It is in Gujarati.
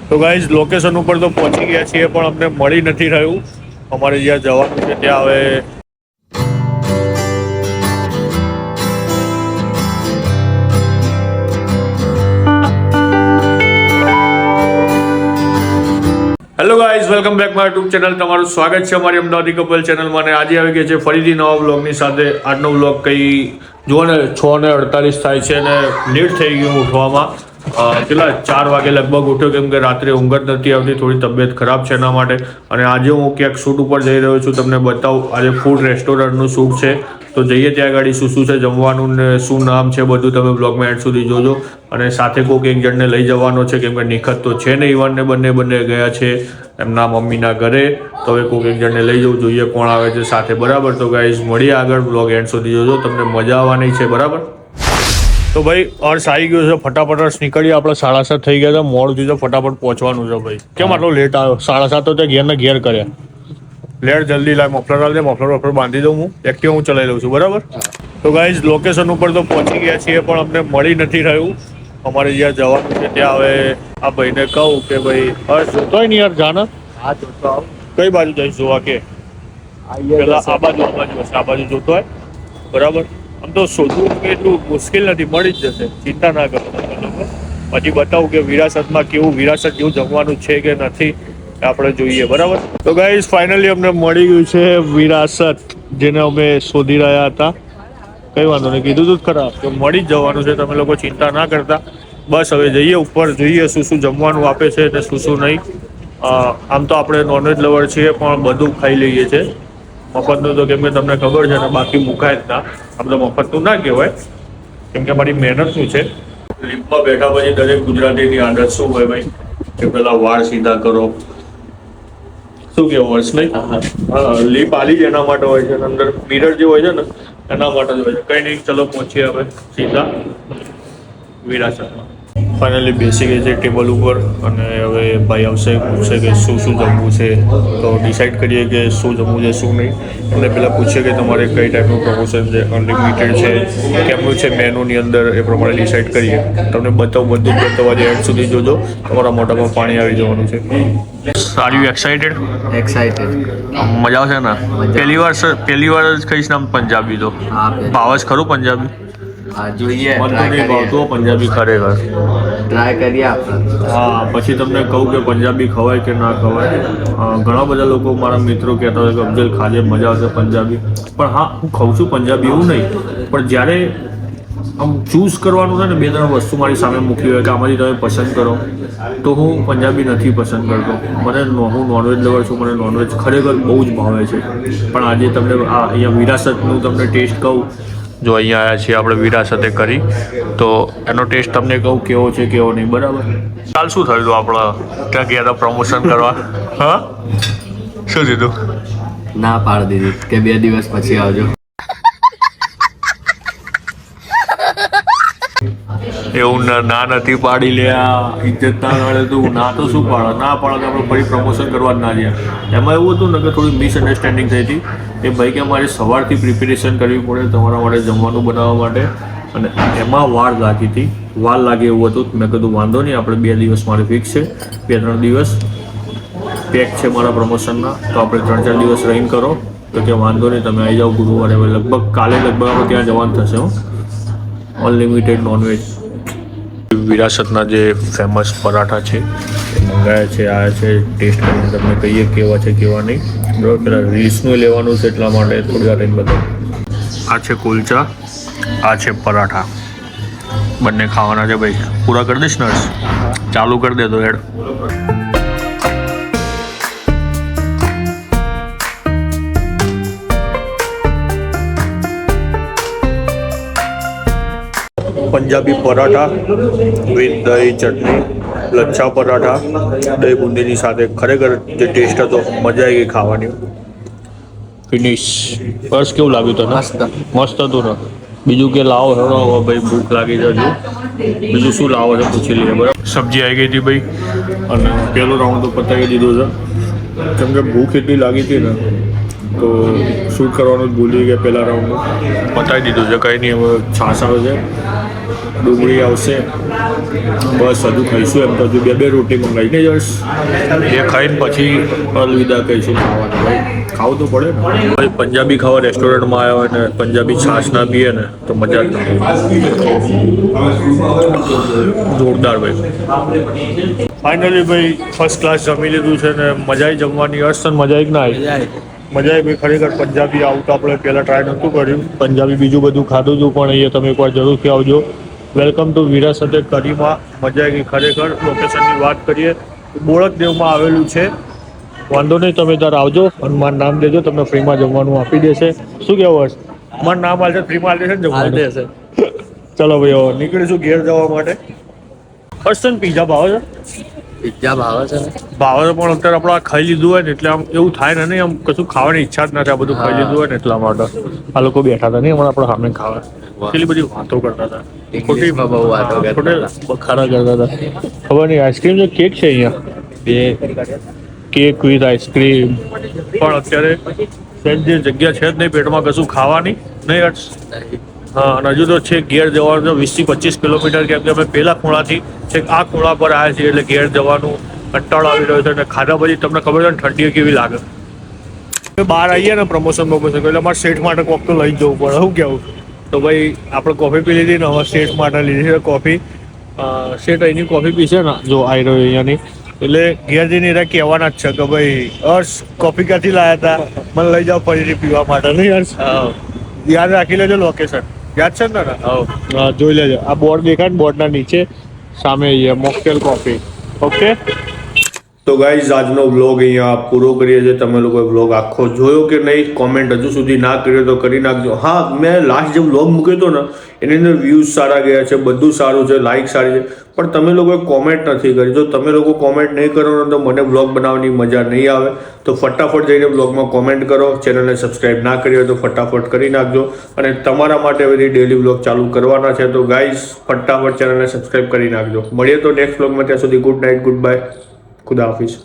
તો ગાઈઝ લોકેશન ઉપર તો પહોંચી ગયા છીએ પણ અમને મળી નથી રહ્યું. અમારે જ્યાં જવાનું છે ત્યાં હવે hello guys, welcome back my YouTube channel. તમારું સ્વાગત છે અમારી અમદાવાદી કપલ ચેનલમાં. અને આજે આવી ગયા છે ફરીથી નવા વ્લોગની સાથે. આજનો વ્લોગ કંઈ જુઓ ને 6:48 થાય છે અને લેટ થઈ ગયું ઉઠવામાં. કેટલા 4 વાગે લગભગ ઉઠ્યો, કેમ કે રાત્રે ઊંઘ જ નથી આવતી, થોડી તબિયત ખરાબ છે એના માટે. અને આજે હું ક્યાંક શૂટ ઉપર જઈ રહ્યો છું, તમને બતાવું. આજે ફૂડ રેસ્ટોરન્ટનું શૂટ છે, તો જઈએ ત્યાં ગાડી શું શું છે જમવાનું ને શું નામ છે બધું તમે બ્લોગમાં એન્ડ સુધી જોજો. અને સાથે કોઈક એક જણને લઈ જવાનો છે, કેમ કે નિખત તો છે ને ઈવાનને બંને ગયા છે એમના મમ્મીના ઘરે. તો હવે કોઈક એક જણને લઈ જવું, જોઈએ કોણ આવે છે સાથે. બરાબર, તો ગાઈઝ મળીએ આગળ, બ્લોગ એન્ડ સુધી જોજો, તમને મજા આવવાની છે. બરાબર, તો ભાઈ અર્શ આવી ગયો છે. ફટાફટ અર્શ નીકળીએ, આપણે 7:30 થઈ ગયા હતા, મોડું થયું છે, ફટાફટ પહોંચવાનું છે. ભાઈ કેમ આટલો લેટ આવ્યો? 7:30 તો તે ઘેર કર્યા. લેટ જલ્દી લાવ, મફલર લાવ દે, મફલર બાંધી દઉં હું, એક્ટિવ હું ચલાવી લઉં છું. બરાબર, તો ગાઈઝ લોકેશન ઉપર તો પહોંચી ગયા છીએ પણ અમને મળી નથી રહ્યું. અમારે જ્યાં જવાનું છે ત્યાં હવે આ ભાઈને કહું કે ભાઈ અર્શ જોતો હોય ને યાર, જાના હા જોતો આવ. કઈ બાજુ જઈશ જોવા કે? પેલા આ બાજુ હશે, આ બાજુ જોતો હોય. બરાબર, આમ તો શોધવું એટલું મુશ્કેલ નથી, મળી જ જશે, ચિંતા ના કરો તમે લોકો. પછી બતાવું કે વિરાસતમાં વિરાસત જેવું જમવાનું છે કે નથી, આપણે જોઈએ. બરાબર, તો ગાઈઝ ફાઇનલી અમને મળી ગયું છે વિરાસત, જેને અમે શોધી રહ્યા હતા. કઈ વાંધો નહીં, કીધું તું જ ખરા કે મળી જ જવાનું છે, તમે લોકો ચિંતા ના કરતા. બસ હવે જઈએ ઉપર, જોઈએ શું શું જમવાનું આપે છે ને શું નહીં. આમ તો આપણે નોનવેજ લવર છીએ પણ બધું ખાઈ લઈએ છીએ મફતનું, તો કેમ કે તમને ખબર છે ને, બાકી મુકાય જ ના. આમ તો મફતનું ના કહેવાય, કેમ કે મારી મહેનતનું છે. લીપમાં બેઠા પછી દરેક ગુજરાતીની આદત શું હોય ભાઈ, કે પેલા વાળ સીધા કરો. શું કેવું વર્ષ નહીં? લીપ આલી જ એના માટે હોય છે, અંદર મિરર જે હોય છે ને એના માટે જ હોય છે. કંઈ નહીં, ચલો પહોંચીએ હવે સીધા વિરાસતમાં. ફાઇનલી બેસી ગઈ છે ટેબલ ઉપર અને હવે ભાઈ આવશે, પૂછશે કે શું શું જમવું છે, તો ડિસાઈડ કરીએ કે શું જમવું છે શું નહીં. એટલે પહેલાં પૂછીએ કે તમારે કઈ ટાઈપનું પ્રમોશન છે, અનલિમિટેડ છે, કેમનું છે મેનુની અંદર, એ પ્રમાણે ડિસાઈડ કરીએ. તમને બતાવું, બધું જ બતાવવા દે, એન્ડ સુધી જોજો, તમારા મોઢામાં પાણી આવી જવાનું છે. સારી એક્સાઇટેડ મજા આવશે ને? પહેલી વાર જ કહીશ ને પંજાબી, તો ભાવ જ ખરું પંજાબી? જોઈએ, ભાવતું પંજાબી ખરેખર ટ્રાય કરીએ આપણે. હા, પછી તમને કહું કે પંજાબી ખવાય કે ના ખવાય. ઘણા બધા લોકો મારા મિત્રો કહેતા હોય કે અફઝલ ખાજે, મજા આવશે પંજાબી. પણ હા, હું ખાઉં છું પંજાબી, એવું નહીં, પણ જ્યારે આમ ચૂઝ કરવાનું છે ને, 2-3 વસ્તુ મારી સામે મૂકી હોય કે આમાંથી તમે પસંદ કરો, તો હું પંજાબી નથી પસંદ કરતો. હું નોનવેજ લવર છું, મને નોનવેજ ખરેખર બહુ જ ભાવે છે. પણ આજે તમને અહીંયા વિરાસતનું તમને ટેસ્ટ કહું. જો અહીંયા આવ્યા છીએ આપણે વિરાસતે કરી, તો એનો ટેસ્ટ તમને કહું કેવો છે કેવો નહીં. બરાબર, કાલ શું થયું આપણે ત્યાં ગયા હતા પ્રમોશન કરવા? હા, શું થયું? ના પાડી દીધી કે 2 દિવસ પછી આવજો. એવું ના નથી પાડી લ્યા, ઇજ્જત ના મળે તું. ના તો શું પાડે, ના પાડે તો આપણે ફરી પ્રમોશન કરવા જ ના ગયા. એમાં એવું હતું ને કે થોડી મિસઅન્ડરસ્ટેન્ડિંગ થઈ હતી. એ ભાઈ કે મારે સવારથી પ્રિપેરેશન કરવી પડે તમારા માટે જમવાનું બનાવવા માટે, અને એમાં વાર લાગે એવું હતું. મેં કીધું વાંધો નહીં, આપણે 2 દિવસ મારે ફિક્સ છે, 2-3 દિવસ પેક છે મારા પ્રમોશનના, તો આપણે 3-4 દિવસ રહીને કરો. તો કે વાંધો નહીં, તમે આવી જાઓ ગુરુવારે. હવે લગભગ કાલે આપણે ત્યાં જવાનું થશે. Unlimited non veg. વિરાસતના જે ફેમસ પરાઠા છે એ મંગાવ્યા છે, આ છે, ટેસ્ટ કરીને તમને કહીએ કેવા છે કેવા નહીં. બરાબર, પેલા રીલ્સનું લેવાનું છે એટલા માટે થોડી વાર રહીને બતાવું. આ છે કુલચા, આ છે પરાઠા, બંને ખાવાના છે ભાઈ. પૂરા કરી દઈશ ને? ચાલુ કરી દે તો હેડ. પંજાબી પરાઠા વિથ દહીં ચટણી, લચ્છા પરાઠા દહીં બુંદીની સાથે. ખરેખર જે ટેસ્ટ હતો, મજા આવી ગઈ ખાવાની. ફિનિશ. બસ કેવું લાગ્યું તને? મસ્ત હતું ને? બીજું કે લાવો હેડો ભાઈ, ભૂખ લાગી જજો. બીજું શું લાવો છે પૂછી લઈએ. બરાબર, સબ્જી આવી ગઈ હતી ભાઈ, અને પહેલો રાઉન્ડ તો પતાવી દીધો છે, કેમ કે ભૂખ એટલી લાગી હતી ને, તો શૂટ કરવાનું જ ભૂલી ગયા. પહેલા રાઉન્ડનું પતાવી દીધું છે, કંઈ નહીં. હવે છાશ આવે છે, ડુંગળી આવશે. બસ હજુ ખાઈશું એમ તો હજુ બે રોટી મંગાવીને જશ એ ખાઈને પછી અલવિદા કહીશું ખાવાનું. ભાઈ ખાવું તો પડે ને ભાઈ. પંજાબી ખાવા રેસ્ટોરન્ટમાં આવ્યા હોય ને પંજાબી છાશ ના પીએ ને તો મજા જ નથી. જોરદાર ભાઈ. ફાઇનલી ભાઈ ફર્સ્ટ ક્લાસ જમી લીધું છે ને મજા આવી જમવાની. હર્ષ મજા આવી કે ના આવી? મજા આવી ભાઈ. ખરેખર પંજાબી આવું તો આપણે પહેલાં ટ્રાય નહોતું કર્યું. પંજાબી બીજું બધું ખાધું હતું પણ અહીંયા તમે એકવાર જરૂરથી આવજો. વેલકમ ટુ વિરાસતે કરીમાં. મજા આવી ખરેખર. લોકેશનની વાત કરીએ બોળકદેવમાં આવેલું છે. વાંધો નહીં, તમે ત્યારે આવજો અને મારું નામ દેજો, તમને ફ્રીમાં જમવાનું આપી દેશે. શું કહેવું હર્ષ? મારું નામ હાલશે ફ્રીમાં આપી દેશે ને જમવાનું દેશે. ચલો ભાઈ હવે નીકળીશું ઘેર જવા માટે. હર્ષ તને પીઝા ભાવે છે? પિઝા ભાવે છે ને? ભાવે છે પણ અત્યારે આપણે આ ખાઈ લીધું હોય ને એટલે આમ એવું થાય ને નહીં, આમ કશું ખાવાની ઈચ્છા જ નથી. આ બધું ખાઈ લીધું હોય ને એટલા માટે આ લોકો બેઠા હતા નહીં હમણાં આપણે સામે ખાવા. કેટલી બધી વાતો કરતા હતા. ઇંગ્લિશમાં બહુ વાતો કરતા હતા. બખાડા કરતા હતા. ખબર નહીં. આઈસ્ક્રીમ જો કેક છે અહીંયા બે કેક વિથ આઈસ્ક્રીમ. પણ અત્યારે જે જગ્યા છે જ નહીં પેટમાં કશું ખાવાની નહીં હર્ષ. હા અને હજુ તો છે ઘેર જવાનું 20 થી 25 કિલોમીટર, કેમ કે અમે પેલા ખૂણાથી છે આ ખૂણા પર આવ્યા છીએ એટલે ઘેર જવાનું કંટાળો આવી રહ્યો છે. અને ખાધા પછી તમને ખબર છે ને ઠંડી કેવી લાગે. બહાર આવીએ ને પ્રમોશન એટલે અમારે શેઠ માટે કોક તો લઈ જ જવું પડે. શું કહેવું? તો ભાઈ આપણે કોફી પી લીધી ને હવે શેઠ માટે લીધી છે કોફી. શેઠ અહીંની કોફી પીશે ને જો આવી રહ્યો અહીંયાની એટલે ઘેર જઈને એરા કહેવાના જ છે કે ભાઈ હર્ષ કોફી ક્યાંથી લાવ્યા હતા, મને લઈ જાઓ ફરીથી પીવા માટે. નહીં હર્ષ? યાદ રાખી લેજો લોકેશન. યાદ છે ને? હા જોઈ લેજો. આ બોર્ડ દેખાય ને બોર્ડના નીચે સામે અહીંયા મોકટેલ કોફી. ઓકે તો ગાઈઝ આજનો વ્લોગ અહીંયા પૂરો કરીએ છીએ. તમે લોકોએ વ્લોગ આખો જોયો કે નહીં કોમેન્ટ હજુ સુધી ના કર્યો તો કરી નાખજો. હા મેં લાસ્ટ જે વ્લોગ મૂક્યો હતો ને એની અંદર વ્યૂઝ સારા ગયા છે, બધું સારું છે, લાઇક સારી છે, પણ તમે લોકોએ કોમેન્ટ નથી કરી. જો તમે લોકો કોમેન્ટ નહીં કરો ને તો મને વ્લોગ બનાવવાની મજા નહીં આવે. તો ફટાફટ જઈને વ્લોગમાં કોમેન્ટ કરો. ચેનલને સબસ્ક્રાઈબ ના કરી હોય તો ફટાફટ કરી નાખજો. અને તમારા માટે હવે ડેલી વ્લોગ ચાલુ કરવાના છે તો ગાઈઝ ફટાફટ ચેનલને સબસ્ક્રાઈબ કરી નાખજો. મળીએ તો નેક્સ્ટ વ્લોગમાં. ત્યાં સુધી ગુડ નાઇટ, ગુડ બાય, ખુદા હાફિઝ.